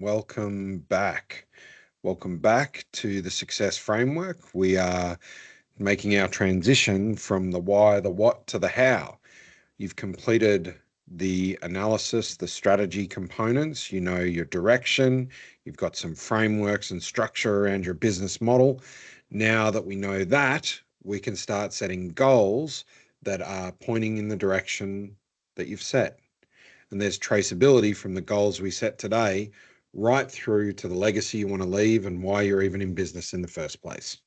Welcome back. Welcome back to the Success Framework. We are making our transition from the why, the what to the how. You've completed the analysis, the strategy components, you know your direction, you've got some frameworks and structure around your business model. Now that we know that, we can start setting goals that are pointing in the direction that you've set. And there's traceability from the goals we set today right through to the legacy you want to leave and why you're even in business in the first place.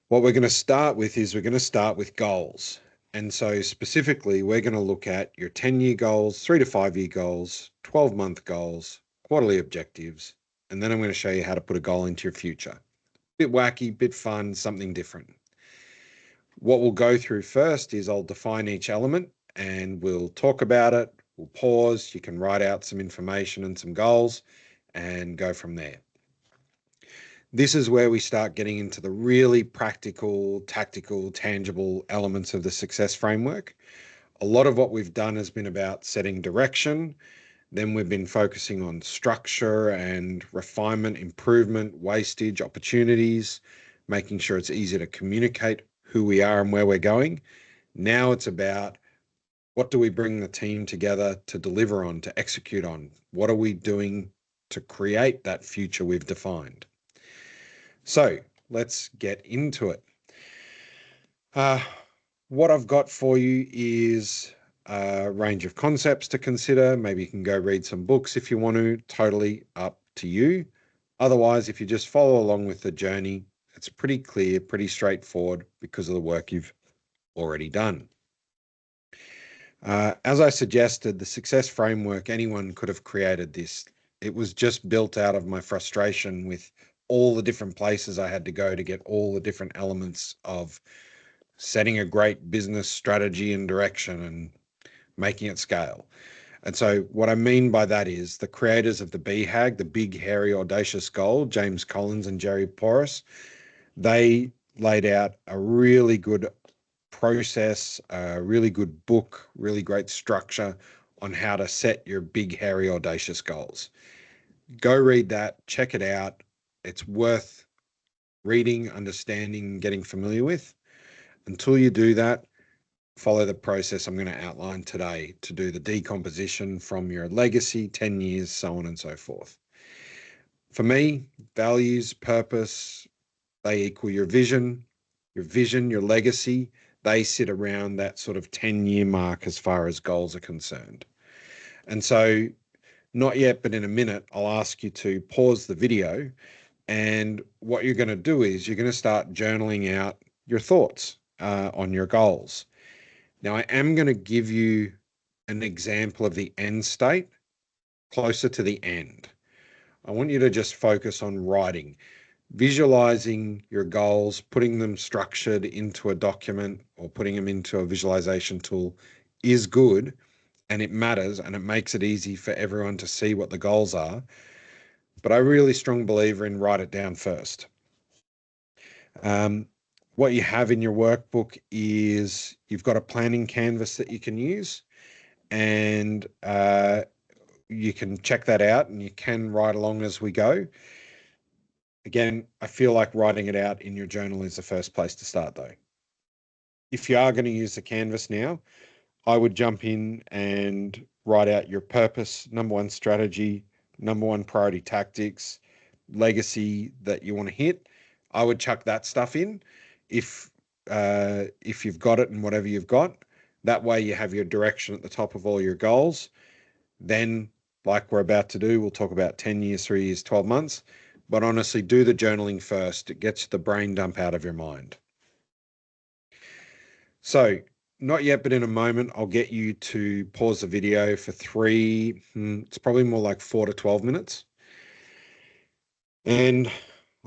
What we're going to start with is we're going to start with goals. And so specifically, we're going to look at your 10-year goals, 3 to 5 year goals, 12-month goals, quarterly objectives, and then I'm going to show you how to put a goal into your future. Bit wacky, bit fun, something different. What we'll go through first is I'll define each element and we'll talk about it. We'll pause. You can write out some information and some goals and go from there. This is where we start getting into the really practical, tactical, tangible elements of the success framework. A lot of what we've done has been about setting direction. Then we've been focusing on structure and refinement, improvement, wastage, opportunities, making sure it's easy to communicate who we are and where we're going. Now it's about what do we bring the team together to deliver on, to execute on? What are we doing to create that future we've defined? So let's get into it. What I've got for you is a range of concepts to consider. Maybe you can go read some books if you want to, totally up to you. Otherwise, if you just follow along with the journey, it's pretty clear, pretty straightforward because of the work you've already done. As I suggested, the success framework, anyone could have created this. It was just built out of my frustration with all the different places I had to go to get all the different elements of setting a great business strategy and direction and making it scale. And so what I mean by that is the creators of the BHAG, the Big, Hairy, Audacious Goal, James Collins and Jerry Porras, they laid out a really good process, a really good book, really great structure on how to set your big, hairy, audacious goals. Go read that, check it out. It's worth reading, understanding, getting familiar with. Until you do that, follow the process I'm going to outline today to do the decomposition from your legacy, 10 years, so on and so forth. For me, values, purpose, they equal your vision, your legacy. They sit around that sort of 10-year mark as far as goals are concerned. And so not yet, but in a minute, I'll ask you to pause the video. And what you're going to do is you're going to start journaling out your thoughts on your goals. Now, I am going to give you an example of the end state closer to the end. I want you to just focus on writing. Visualizing your goals, putting them structured into a document or putting them into a visualization tool is good, and it matters, and it makes it easy for everyone to see what the goals are. But I'm a really strong believer in write it down first. What you have in your workbook is you've got a planning canvas that you can use, and you can check that out and you can write along as we go. Again, I feel like writing it out in your journal is the first place to start though. If you are going to use the canvas now, I would jump in and write out your purpose, number one strategy, number one priority tactics, legacy that you want to hit. I would chuck that stuff in if you've got it and whatever you've got. That way you have your direction at the top of all your goals. Then, like we're about to do, we'll talk about 10 years, 3 years, 12 months. But honestly, do the journaling first. It gets the brain dump out of your mind. So, not yet, but in a moment, I'll get you to pause the video for it's probably more like 4 to 12 minutes. And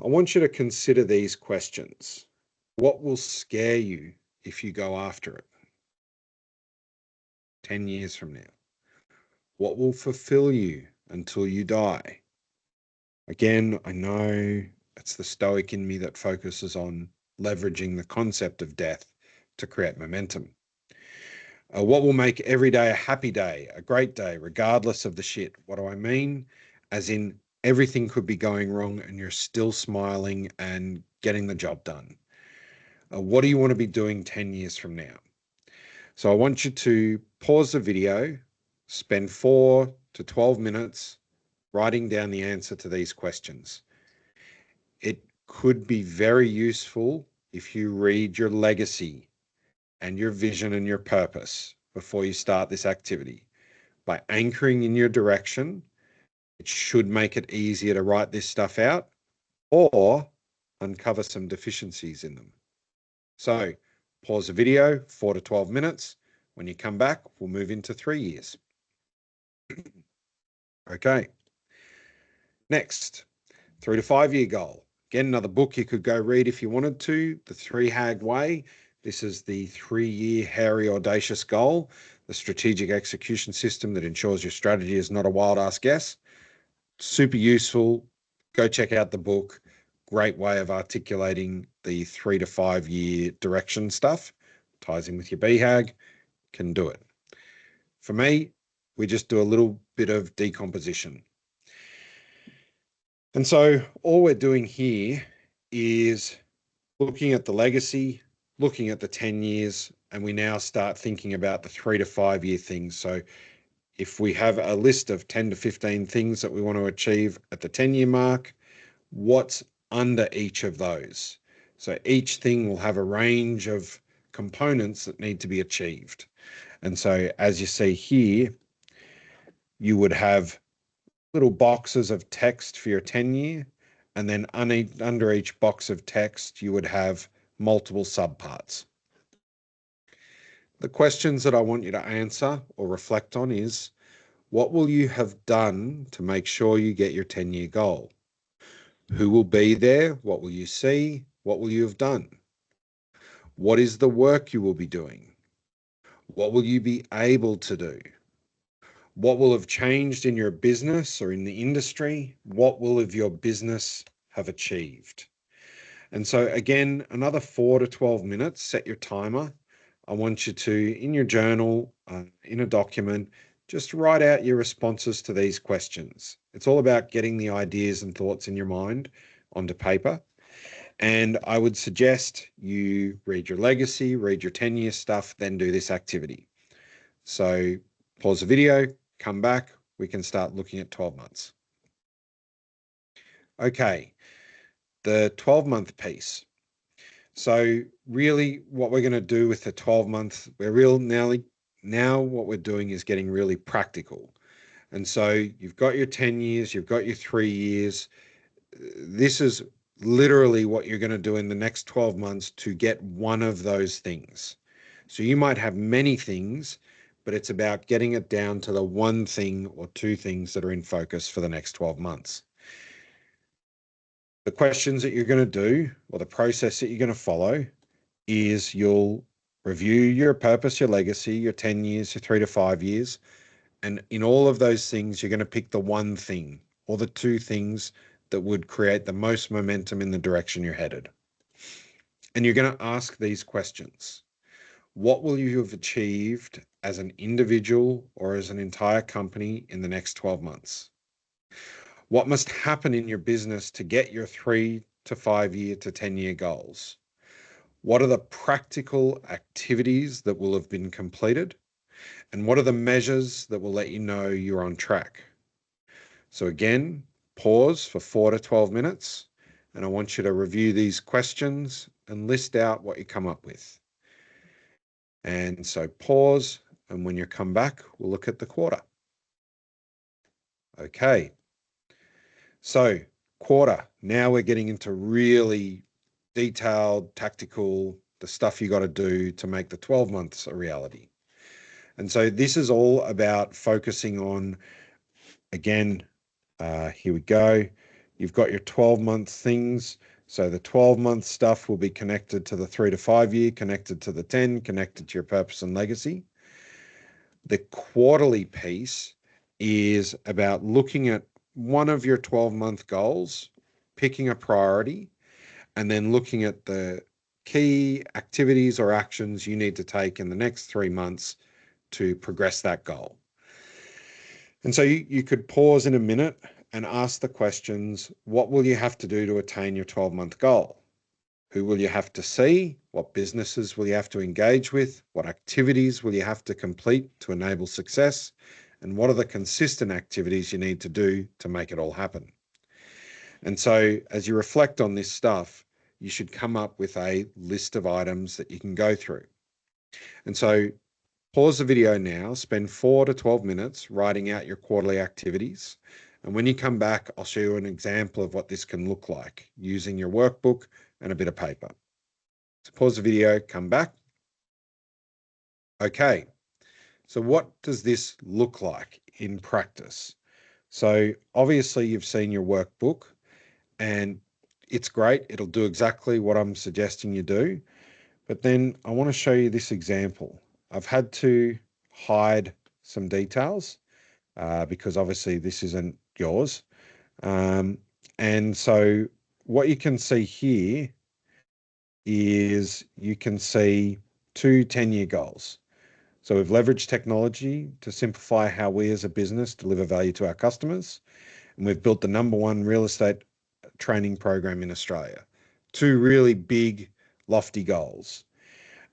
I want you to consider these questions. What will scare you if you go after it 10 years from now? What will fulfill you until you die? Again, I know it's the stoic in me that focuses on leveraging the concept of death to create momentum. What will make every day a happy day, a great day, regardless of the shit? What do I mean? as in everything could be going wrong and you're still smiling and getting the job done. What do you want to be doing 10 years from now? So I want you to pause the video, spend 4 to 12 minutes writing down the answer to these questions. It could be very useful if you read your legacy and your vision and your purpose before you start this activity. By anchoring in your direction, it should make it easier to write this stuff out or uncover some deficiencies in them. So pause the video, 4 to 12 minutes. When you come back, we'll move into 3 years. Okay. Next, 3 to 5 year goal. Again, another book you could go read if you wanted to, The 3-Hag Way. This is the 3-year hairy audacious goal, the strategic execution system that ensures your strategy is not a wild ass guess. Super useful. Go check out the book. Great way of articulating the 3 to 5 year direction stuff. Ties in with your BHAG. Can do it. For me, we just do a little bit of decomposition. And so all we're doing here is looking at the legacy, looking at the 10 years, and we now start thinking about the 3 to 5 year things. So if we have a list of 10 to 15 things that we want to achieve at the 10-year mark, what's under each of those? So each thing will have a range of components that need to be achieved. And so as you see here, you would have little boxes of text for your 10-year, and then under each box of text, you would have multiple subparts. The questions that I want you to answer or reflect on is, what will you have done to make sure you get your 10-year goal? Who will be there? What will you see? What will you have done? What is the work you will be doing? What will you be able to do? What will have changed in your business or in the industry? What will have your business have achieved? And so again, another 4 to 12 minutes, set your timer. I want you to, in your journal, in a document, just write out your responses to these questions. It's all about getting the ideas and thoughts in your mind onto paper. And I would suggest you read your legacy, read your 10-year stuff, then do this activity. So pause the video, come back, we can start looking at 12 months. Okay, the 12-month piece. So really what we're going to do with the 12-month, now what we're doing is getting really practical. And so you've got your 10 years, you've got your 3 years. This is literally what you're going to do in the next 12 months to get one of those things. So you might have many things, but it's about getting it down to the one thing or two things that are in focus for the next 12 months. The questions that you're going to do, or the process that you're going to follow, is you'll review your purpose, your legacy, your 10 years, your 3 to 5 years. And in all of those things, you're going to pick the one thing or the two things that would create the most momentum in the direction you're headed. And you're going to ask these questions. What will you have achieved as an individual or as an entire company in the next 12 months? What must happen in your business to get your 3 to 5 year to 10-year goals? What are the practical activities that will have been completed? And what are the measures that will let you know you're on track? So again, pause for 4 to 12 minutes, and I want you to review these questions and list out what you come up with. And so pause, and when you come back, we'll look at the quarter. Okay. So quarter, now we're getting into really detailed, tactical, the stuff you got to do to make the 12 months a reality. And so this is all about focusing on, again, here we go. You've got your 12-month things. So the 12-month stuff will be connected to the 3 to 5 year, connected to the 10, connected to your purpose and legacy. The quarterly piece is about looking at one of your 12-month goals, picking a priority, and then looking at the key activities or actions you need to take in the next 3 months to progress that goal. And so you could pause in a minute and ask the questions, what will you have to do to attain your 12-month goal? Who will you have to see? What businesses will you have to engage with? What activities will you have to complete to enable success? And what are the consistent activities you need to do to make it all happen? And so as you reflect on this stuff, you should come up with a list of items that you can go through. And so pause the video now, spend 4 to 12 minutes writing out your quarterly activities. And when you come back, I'll show you an example of what this can look like using your workbook and a bit of paper. So pause the video, come back. Okay, so what does this look like in practice? So obviously you've seen your workbook and it's great. It'll do exactly what I'm suggesting you do. But then I want to show you this example. I've had to hide some details because obviously this isn't yours. And so what you can see here is you can see 2 10-year goals. So we've leveraged technology to simplify how we as a business deliver value to our customers. And we've built the #1 real estate training program in Australia. 2 really big, lofty goals.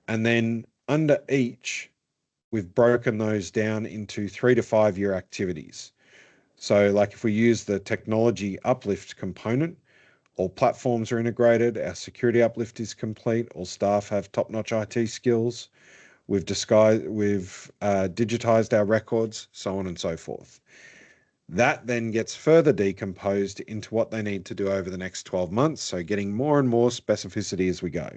And then under each, we've broken those down into 3 to 5 year activities. So like if we use the technology uplift component, all platforms are integrated, our security uplift is complete, all staff have top-notch IT skills, we've digitized our records, so on and so forth. That then gets further decomposed into what they need to do over the next 12 months, so getting more and more specificity as we go.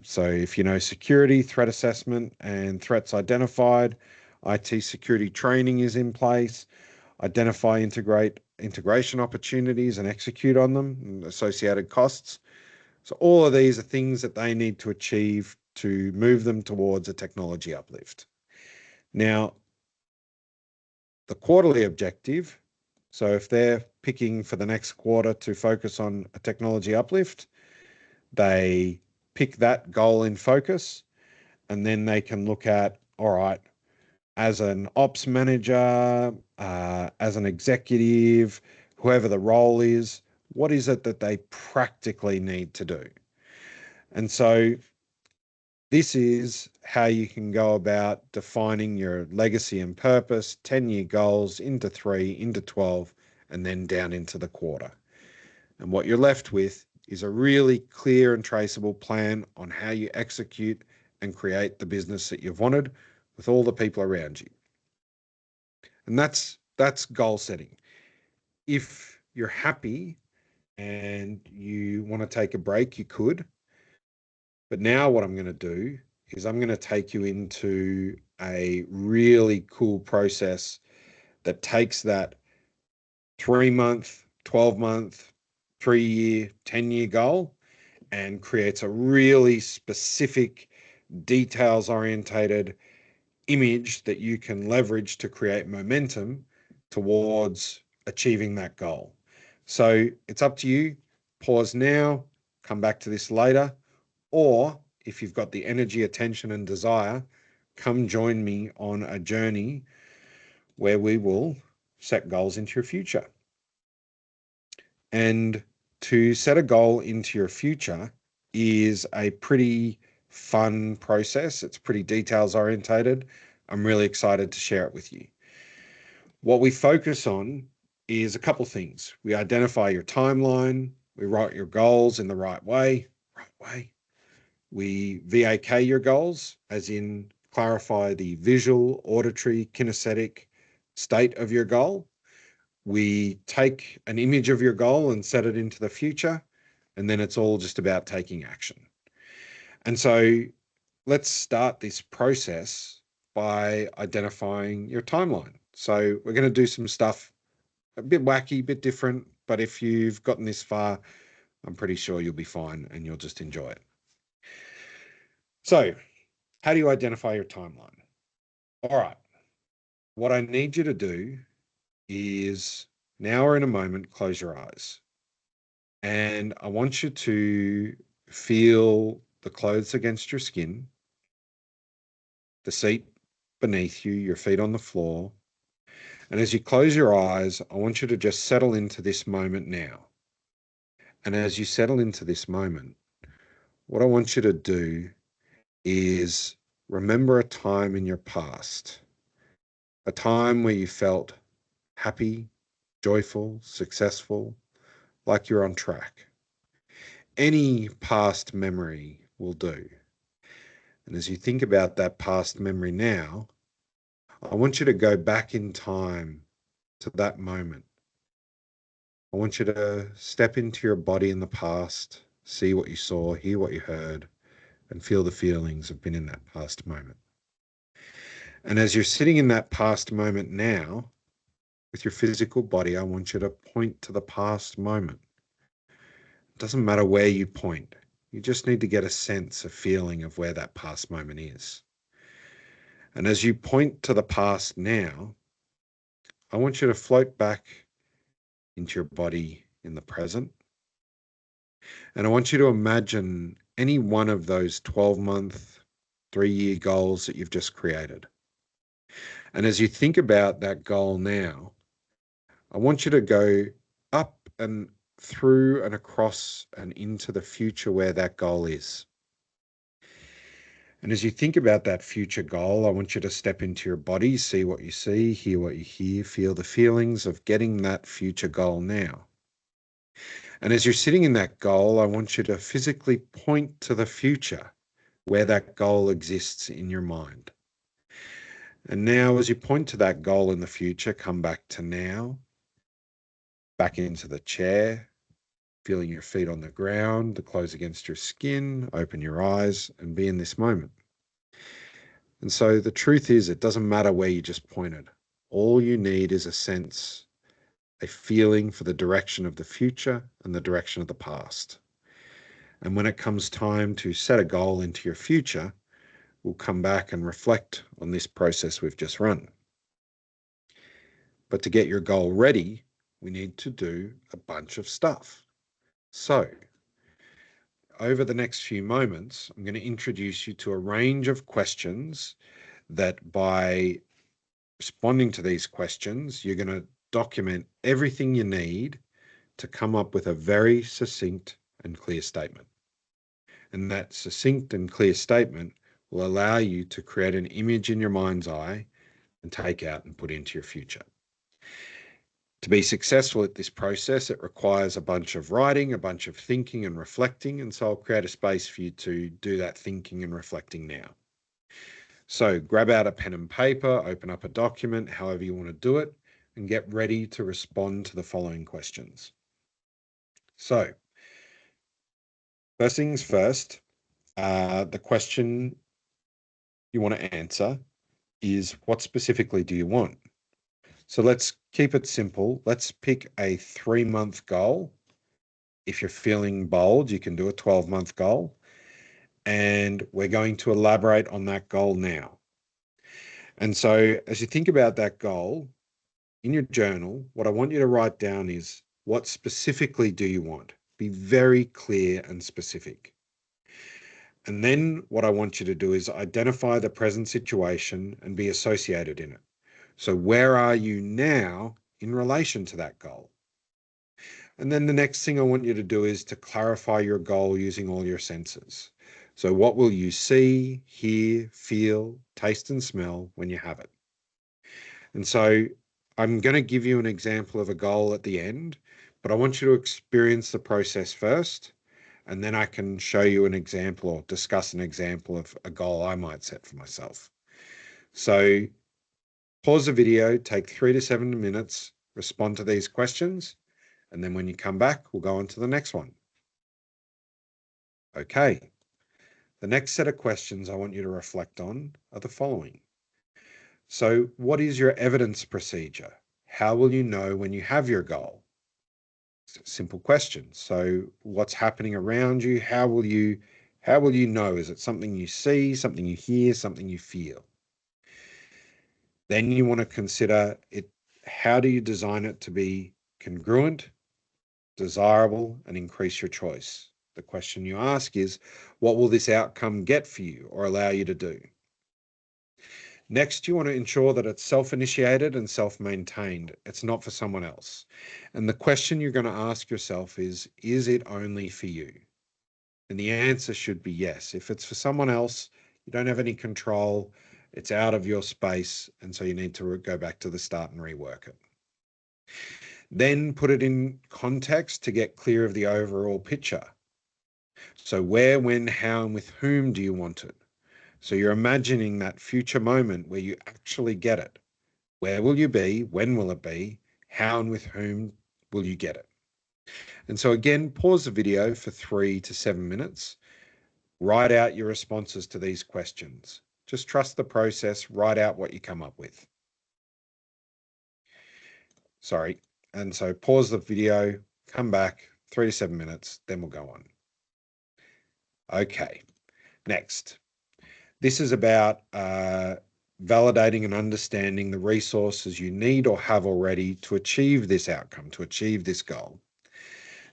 So if you know security, threat assessment, and threats identified, IT security training is in place, identify integration opportunities and execute on them, and associated costs. So all of these are things that they need to achieve to move them towards a technology uplift. Now, the quarterly objective, so if they're picking for the next quarter to focus on a technology uplift, they pick that goal in focus, and then they can look at, all right, as an ops manager, as an executive, whoever the role is, what is it that they practically need to do? And so this is how you can go about defining your legacy and purpose, 10-year goals into 3, into 12, and then down into the quarter. And what you're left with is a really clear and traceable plan on how you execute and create the business that you've wanted with all the people around you. And that's goal setting. If you're happy and you want to take a break, you could. But now what I'm going to do is I'm going to take you into a really cool process that takes that 3-month, 12-month, 3-year, 10-year goal and creates a really specific, details-orientated image that you can leverage to create momentum towards achieving that goal. So it's up to you. Pause now, come back to this later, or if you've got the energy, attention, and desire, come join me on a journey where we will set goals into your future. And to set a goal into your future is a pretty fun process. It's pretty details orientated. I'm really excited to share it with you. What we focus on is a couple things. We identify your timeline. We write your goals in the right way. We VAK your goals, as in clarify the visual, auditory, kinesthetic state of your goal. We take an image of your goal and set it into the future, and then it's all just about taking action. And so let's start this process by identifying your timeline. So we're going to do some stuff a bit wacky, a bit different, but if you've gotten this far, I'm pretty sure you'll be fine and you'll just enjoy it. So how do you identify your timeline? All right, what I need you to do is now or in a moment, close your eyes. And I want you to feel the clothes against your skin, the seat beneath you, your feet on the floor, And as you close your eyes, I want you to just settle into this moment now. And as you settle into this moment, what I want you to do is remember a time in your past, a time where you felt happy, joyful, successful, like you're on track. Any past memory will do. And as you think about that past memory now, I want you to go back in time to that moment. I want you to step into your body in the past, see what you saw, hear what you heard, and feel the feelings of being in that past moment. And as you're sitting in that past moment now, with your physical body, I want you to point to the past moment. It doesn't matter where you point. You just need to get a sense, a feeling of where that past moment is. And as you point to the past now, I want you to float back into your body in the present. And I want you to imagine any one of those 12-month, 3-year goals that you've just created. And as you think about that goal now, I want you to go up and through and across and into the future where that goal is. And as you think about that future goal, I want you to step into your body, see what you see, hear what you hear, feel the feelings of getting that future goal now. And as you're sitting in that goal, I want you to physically point to the future where that goal exists in your mind. And now, as you point to that goal in the future, come back to now, back into the chair, feeling your feet on the ground, the clothes against your skin, open your eyes and be in this moment. And so the truth is, it doesn't matter where you just pointed. All you need is a sense, a feeling for the direction of the future and the direction of the past. And when it comes time to set a goal into your future, we'll come back and reflect on this process we've just run. But to get your goal ready, we need to do a bunch of stuff. So over the next few moments, I'm going to introduce you to a range of questions that by responding to these questions, you're going to document everything you need to come up with a very succinct and clear statement. And that succinct and clear statement will allow you to create an image in your mind's eye and take out and put into your future. To be successful at this process, it requires a bunch of writing, a bunch of thinking and reflecting, and so I'll create a space for you to do that thinking and reflecting now. So grab out a pen and paper, open up a document, however you want to do it, and get ready to respond to the following questions. So first things first, the question you want to answer is, what specifically do you want? So let's keep it simple. Let's pick a 3-month goal. If you're feeling bold, you can do a 12-month goal. And we're going to elaborate on that goal now. And so as you think about that goal in your journal, what I want you to write down is, what specifically do you want? Be very clear and specific. And then what I want you to do is identify the present situation and be associated in it. So where are you now in relation to that goal? And then the next thing I want you to do is to clarify your goal using all your senses. So what will you see, hear, feel, taste, and smell when you have it? And so I'm going to give you an example of a goal at the end, but I want you to experience the process first, and then I can show you an example or discuss an example of a goal I might set for myself. So pause the video, take 3 to 7 minutes, respond to these questions, and then when you come back, we'll go on to the next one. Okay. The next set of questions I want you to reflect on are the following. So what is your evidence procedure? How will you know when you have your goal? Simple question. So what's happening around you? How will you know? Is it something you see, something you hear, something you feel? Then you want to consider it. How do you design it to be congruent, desirable, and increase your choice? The question you ask is, what will this outcome get for you or allow you to do? Next, you want to ensure that it's self-initiated and self-maintained. It's not for someone else. And the question you're going to ask yourself is it only for you? And the answer should be yes. If it's for someone else, you don't have any control, it's out of your space, and so you need to go back to the start and rework it. Then put it in context to get clear of the overall picture. So where, when, how, and with whom do you want it? So you're imagining that future moment where you actually get it. Where will you be? When will it be? How and with whom will you get it? And so again, pause the video for 3 to 7 minutes. Write out your responses to these questions. Just trust the process. Write out what you come up with. Sorry. And so pause the video, come back, 3 to 7 minutes, then we'll go on. Okay, next. This is about validating and understanding the resources you need or have already to achieve this outcome, to achieve this goal.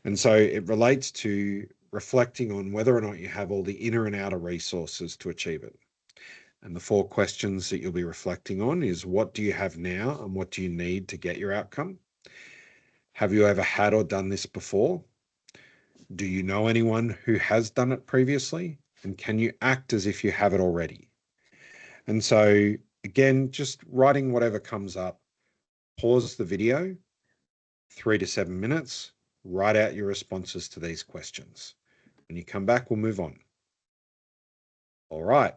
And so it relates to reflecting on whether or not you have all the inner and outer resources to achieve it. And the 4 questions that you'll be reflecting on is, what do you have now and what do you need to get your outcome? Have you ever had or done this before? Do you know anyone who has done it previously? And can you act as if you have it already? And so again, just writing whatever comes up, pause the video, 3 to 7 minutes, write out your responses to these questions. When you come back, we'll move on. All right.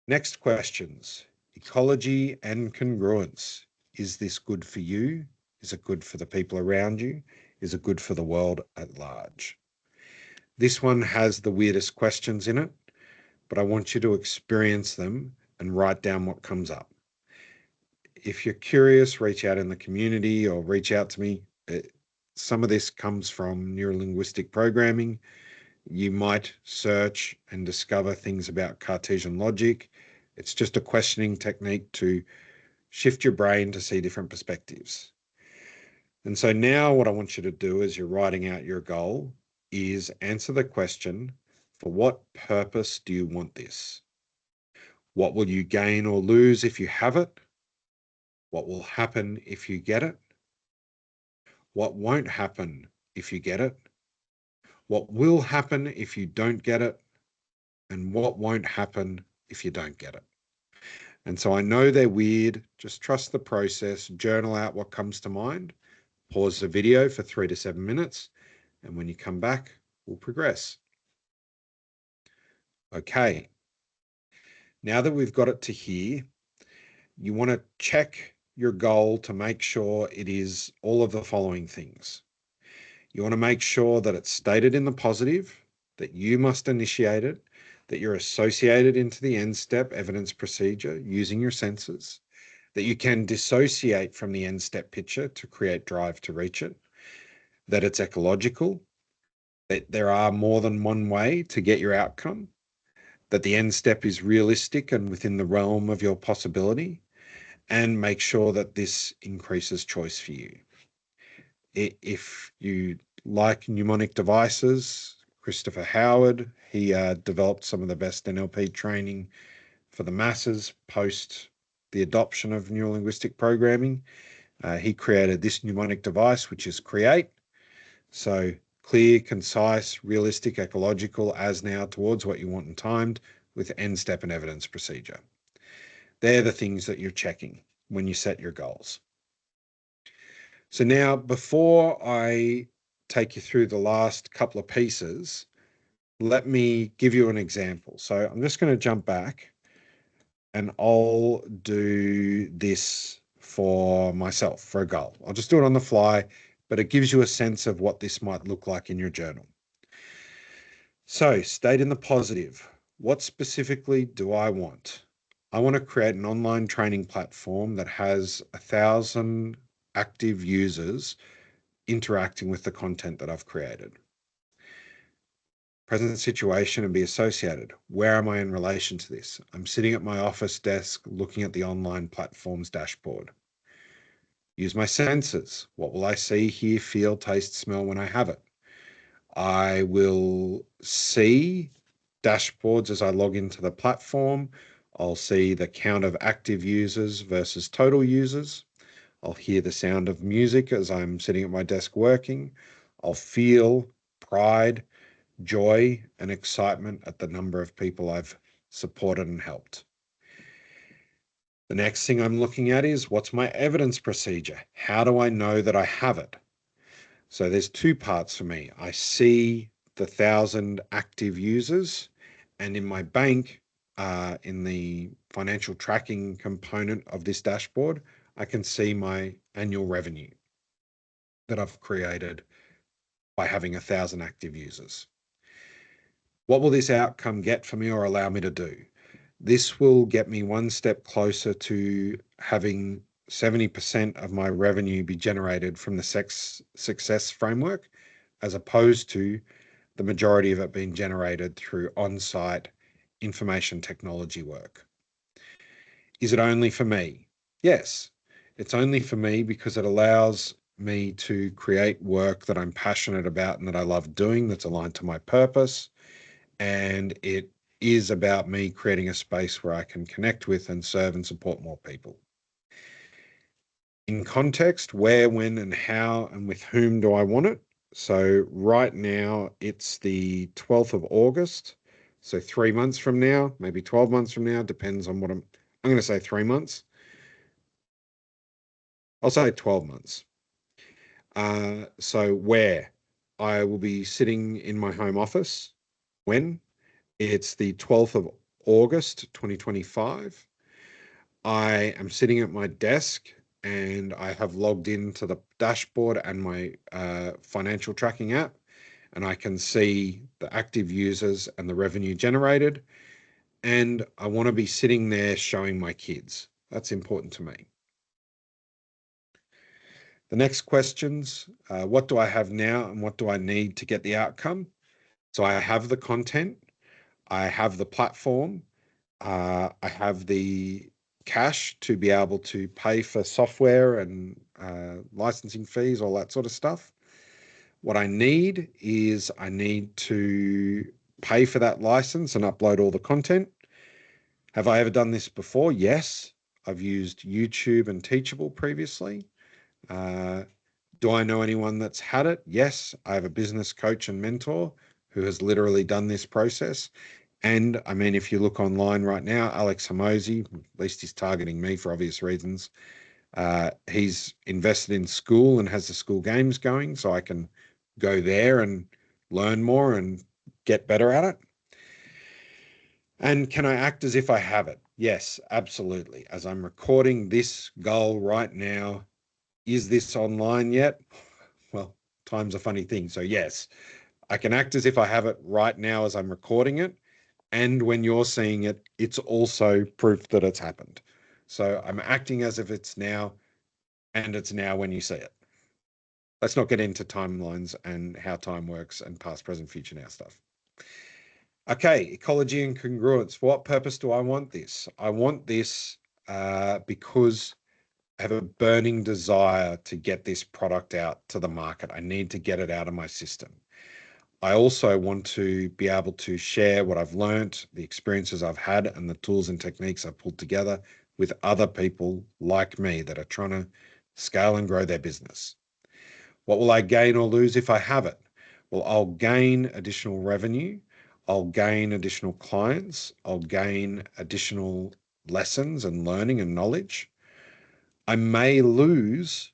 Next questions. Ecology and congruence. Is this good for you? Is it good for the people around you? Is it good for the world at large? This one has the weirdest questions in it, but I want you to experience them and write down what comes up. If you're curious, reach out in the community or reach out to me. Some of this comes from neurolinguistic programming. You might search and discover things about Cartesian logic. It's just a questioning technique to shift your brain to see different perspectives. And so now what I want you to do as you're writing out your goal is answer the question, for what purpose do you want this? What will you gain or lose if you have it? What will happen if you get it? What won't happen if you get it? What will happen if you don't get it? And what won't happen if you don't get it? And so I know they're weird. Just trust the process, journal out what comes to mind, pause the video for 3 to 7 minutes, and when you come back, we'll progress. Okay. Now that we've got it to here, you want to check your goal to make sure it is all of the following things. You want to make sure that it's stated in the positive, that you must initiate it, that you're associated into the end step evidence procedure using your senses, that you can dissociate from the end step picture to create drive to reach it, that it's ecological, that there are more than one way to get your outcome, that the end step is realistic and within the realm of your possibility, and make sure that this increases choice for you. If you like mnemonic devices, Christopher Howard, he developed some of the best NLP training for the masses post the adoption of neurolinguistic programming. He created this mnemonic device, which is CREATE. So clear, concise, realistic, ecological, as now, towards what you want and timed, with end step and evidence procedure. They're the things that you're checking when you set your goals. So now, before I take you through the last couple of pieces, let me give you an example. So I'm just going to jump back and I'll do this for myself, for a goal. I'll just do it on the fly, but it gives you a sense of what this might look like in your journal. So state in the positive. What specifically do I want? I want to create an online training platform that has 1,000 active users interacting with the content that I've created. Present situation and be associated. Where am I in relation to this? I'm sitting at my office desk looking at the online platform's dashboard. Use my senses. What will I see, hear, feel, taste, smell when I have it? I will see dashboards as I log into the platform I'll see the count of active users versus total users. I'll hear the sound of music as I'm sitting at my desk working. I'll feel pride, joy, and excitement at the number of people I've supported and helped. The next thing I'm looking at is, what's my evidence procedure? How do I know that I have it? So there's two parts for me. I see the 1,000 active users, and in my bank, in the financial tracking component of this dashboard, I can see my annual revenue that I've created by having 1,000 active users. What will this outcome get for me or allow me to do? This will get me one step closer to having 70% of my revenue be generated from the success framework, as opposed to the majority of it being generated through on-site information technology work. Is it only for me? Yes, it's only for me because it allows me to create work that I'm passionate about and that I love doing, that's aligned to my purpose. And it is about me creating a space where I can connect with and serve and support more people. In context, where, when, and how, and with whom do I want it? So right now it's the 12th of August. So 3 months from now, maybe 12 months from now, depends on what I'm going to say 3 months. I'll say 12 months. So where? I will be sitting in my home office. When? It's the 12th of August, 2025. I am sitting at my desk and I have logged into the dashboard and my financial tracking app, and I can see the active users and the revenue generated. And I want to be sitting there showing my kids. That's important to me. The next questions, what do I have now and what do I need to get the outcome? So I have the content, I have the platform, I have the cash to be able to pay for software and licensing fees, all that sort of stuff. What I need is I need to pay for that license and upload all the content. Have I ever done this before? Yes. I've used YouTube and Teachable previously. Do I know anyone that's had it? Yes. I have a business coach and mentor who has literally done this process. And I mean, if you look online right now, Alex Hamosi, at least he's targeting me for obvious reasons. He's invested in school and has the school games going, so I can go there and learn more and get better at it. And can I act as if I have it? Yes, absolutely. As I'm recording this goal right now, is this online yet? Well, time's a funny thing. So yes, I can act as if I have it right now as I'm recording it. And when you're seeing it, it's also proof that it's happened. So I'm acting as if it's now, and it's now when you see it. Let's not get into timelines and how time works and past, present, future, now stuff. Okay, ecology and congruence. For what purpose do I want this? I want this because I have a burning desire to get this product out to the market. I need to get it out of my system. I also want to be able to share what I've learned, the experiences I've had, and the tools and techniques I've pulled together with other people like me that are trying to scale and grow their business. What will I gain or lose if I have it? Well, I'll gain additional revenue. I'll gain additional clients. I'll gain additional lessons and learning and knowledge. I may lose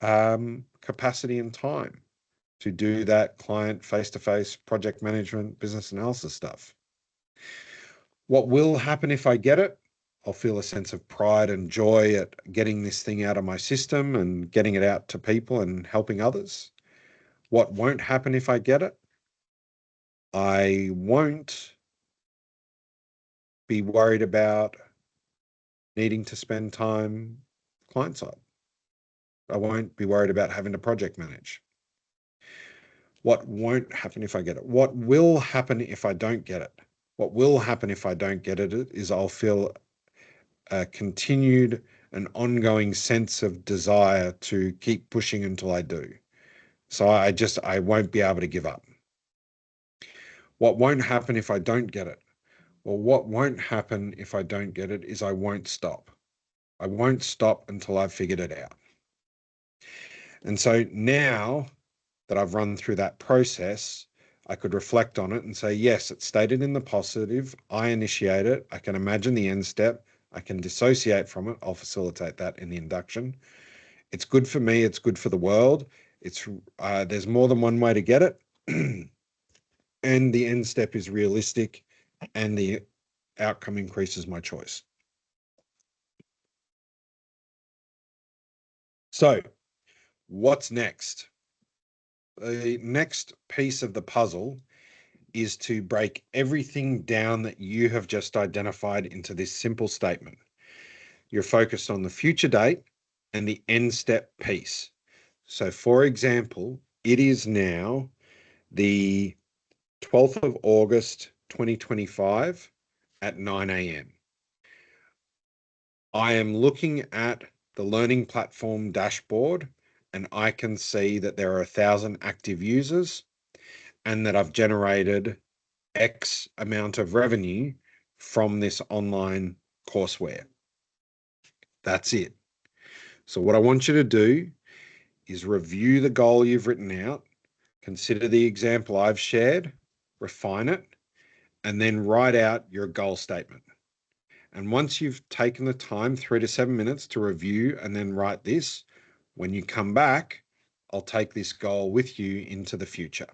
capacity and time to do that client face-to-face project management, business analysis stuff. What will happen if I get it? I'll feel a sense of pride and joy at getting this thing out of my system and getting it out to people and helping others. What won't happen if I get it? I won't be worried about needing to spend time client side. I won't be worried about having to project manage. What won't happen if I get it? What will happen if I don't get it? What will happen if I don't get it is I'll feel a continued and ongoing sense of desire to keep pushing until I do. So I won't be able to give up. What won't happen if I don't get it? Well, what won't happen if I don't get it is I won't stop. I won't stop until I've figured it out. And so now that I've run through that process, I could reflect on it and say, yes, it's stated in the positive. I initiate it. I can imagine the end step. I can dissociate from it. I'll facilitate that in the induction. It's good for me. It's good for the world. There's more than one way to get it. And the end step is realistic and the outcome increases my choice. So what's next? The next piece of the puzzle is to break everything down that you have just identified into this simple statement. You're focused on the future date and the end step piece. So for example, it is now the 12th of August, 2025 at 9 a.m. I am looking at the learning platform dashboard and I can see that there are 1,000 active users and that I've generated X amount of revenue from this online courseware. That's it. So what I want you to do is review the goal you've written out, consider the example I've shared, refine it, and then write out your goal statement. And once you've taken the time, 3 to 7 minutes to review and then write this, when you come back, I'll take this goal with you into the future.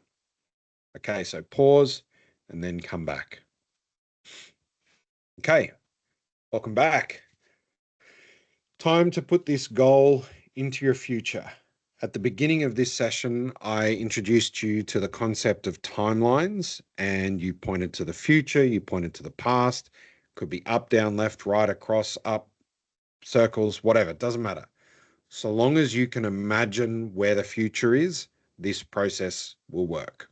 Okay, so pause and then come back. Okay, welcome back. Time to put this goal into your future. At the beginning of this session, I introduced you to the concept of timelines, and you pointed to the future, you pointed to the past. Could be up, down, left, right, across, up, circles, whatever, it doesn't matter. So long as you can imagine where the future is, this process will work.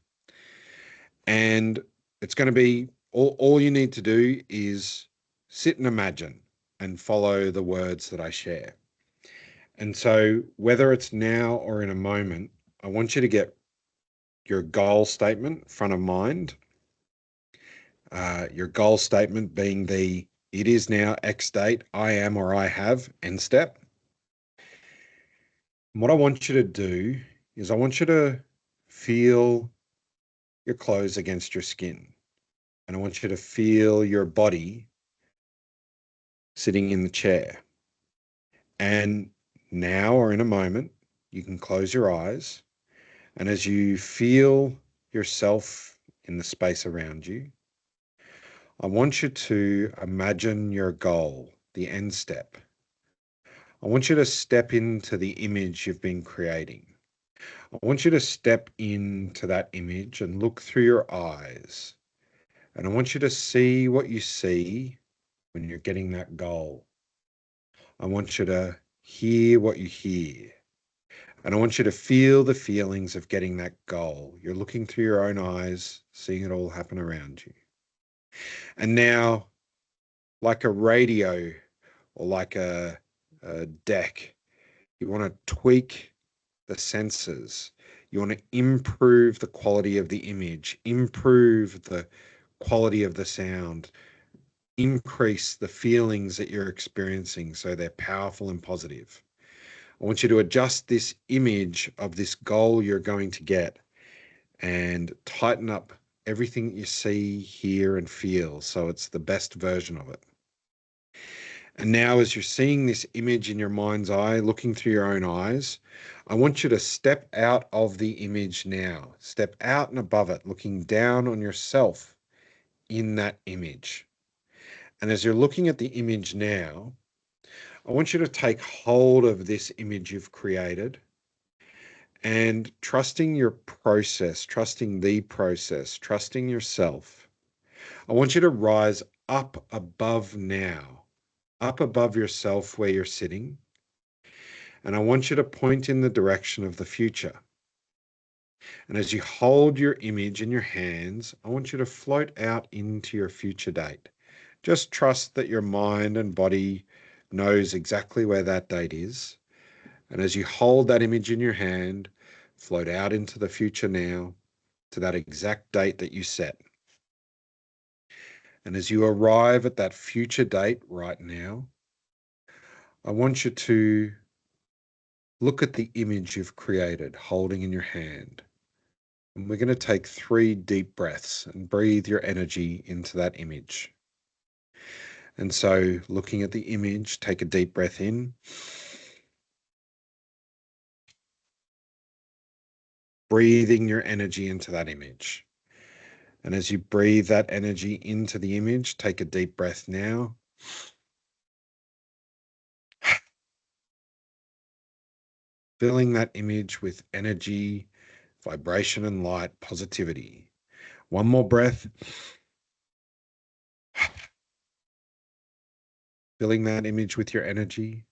And it's going to be, all you need to do is sit and imagine and follow the words that I share. And so whether it's now or in a moment, I want you to get your goal statement front of mind. Your goal statement being it is now X date, I am or I have end step. And what I want you to do is I want you to feel your clothes against your skin. And I want you to feel your body sitting in the chair. And now or in a moment, you can close your eyes. And as you feel yourself in the space around you, I want you to imagine your goal, the end step. I want you to step into the image you've been creating. I want you to step into that image and look through your eyes. And I want you to see what you see when you're getting that goal. I want you to hear what you hear. And I want you to feel the feelings of getting that goal. You're looking through your own eyes, seeing it all happen around you. And now, like a radio or like a deck, you want to tweak the sensors. You want to improve the quality of the image, improve the quality of the sound, increase the feelings that you're experiencing so they're powerful and positive. I want you to adjust this image of this goal you're going to get and tighten up everything that you see, hear, and feel so it's the best version of it. And now, as you're seeing this image in your mind's eye, looking through your own eyes, I want you to step out of the image now. Step out and above it, looking down on yourself in that image. And as you're looking at the image now, I want you to take hold of this image you've created and trusting your process, trusting the process, trusting yourself. I want you to rise up above now, up above yourself where you're sitting. And I want you to point in the direction of the future. And as you hold your image in your hands, I want you to float out into your future date. Just trust that your mind and body knows exactly where that date is. And as you hold that image in your hand, float out into the future now to that exact date that you set. And as you arrive at that future date right now, I want you to look at the image you've created holding in your hand. And we're going to take 3 deep breaths and breathe your energy into that image. And so looking at the image, take a deep breath in. Breathing your energy into that image. And as you breathe that energy into the image, take a deep breath now. Filling that image with energy, vibration and light, positivity. One more breath. Filling that image with your energy.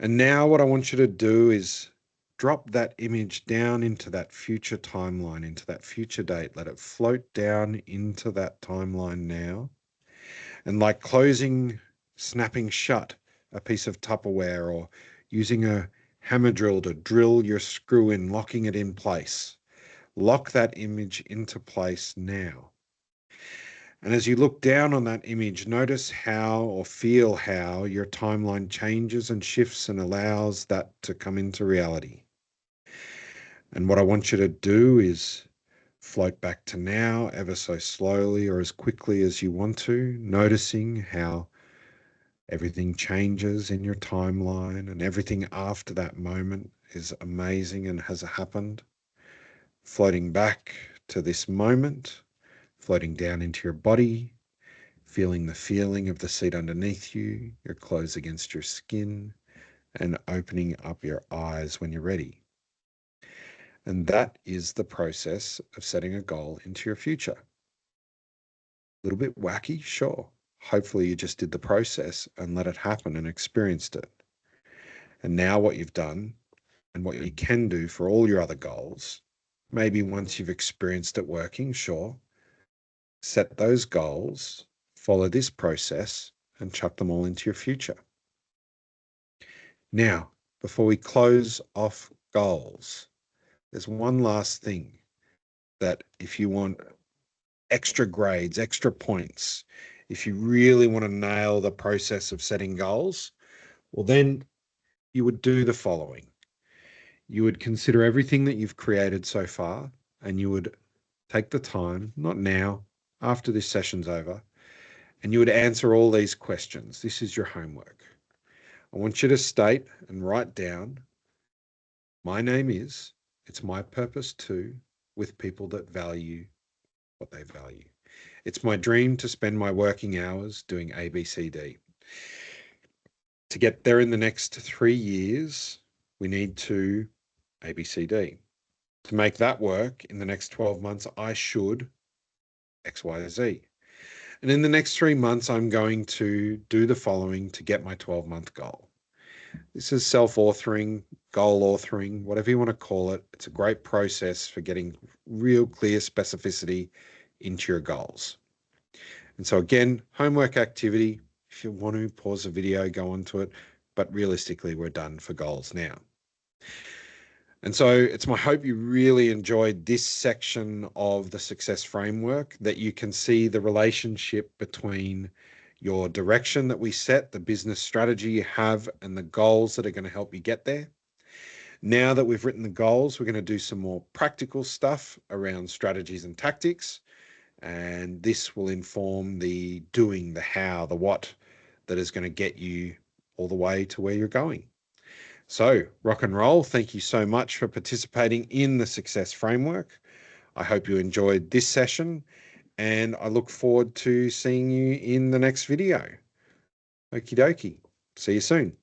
And now what I want you to do is drop that image down into that future timeline, into that future date. Let it float down into that timeline now. And like snapping shut a piece of Tupperware or using a hammer drill to drill your screw in, locking it in place. Lock that image into place now. And as you look down on that image, notice how or feel how your timeline changes and shifts and allows that to come into reality. And what I want you to do is float back to now ever so slowly or as quickly as you want to, noticing how everything changes in your timeline and everything after that moment is amazing and has happened. Floating back to this moment, floating down into your body, feeling the feeling of the seat underneath you, your clothes against your skin, and opening up your eyes when you're ready. And that is the process of setting a goal into your future. A little bit wacky, sure. Hopefully you just did the process and let it happen and experienced it. And now what you've done and what you can do for all your other goals, maybe once you've experienced it working, sure, set those goals, follow this process, and chuck them all into your future. Now, before we close off goals, there's one last thing that if you want extra grades, extra points, if you really want to nail the process of setting goals, well, then you would do the following. You would consider everything that you've created so far, and you would take the time, not now, after this session's over, and you would answer all these questions. This is your homework. I want you to state and write down, my name is, it's my purpose too, with people that value what they value. It's my dream to spend my working hours doing ABCD. To get there in the next 3 years, we need to ABCD. To make that work in the next 12 months, I should X, Y, Z. And in the next 3 months, I'm going to do the following to get my 12-month goal. This is self-authoring, goal authoring, whatever you want to call it. It's a great process for getting real clear specificity into your goals. And so again, homework activity, if you want to pause the video, go onto it, but realistically, we're done for goals now. And so it's my hope you really enjoyed this section of the success framework, that you can see the relationship between your direction that we set, the business strategy you have, and the goals that are going to help you get there. Now that we've written the goals, we're going to do some more practical stuff around strategies and tactics. And this will inform the doing, the how, the what that is going to get you all the way to where you're going. So rock and roll. Thank you so much for participating in the success framework. I hope you enjoyed this session, and I look forward to seeing you in the next video. Okie dokie. See you soon.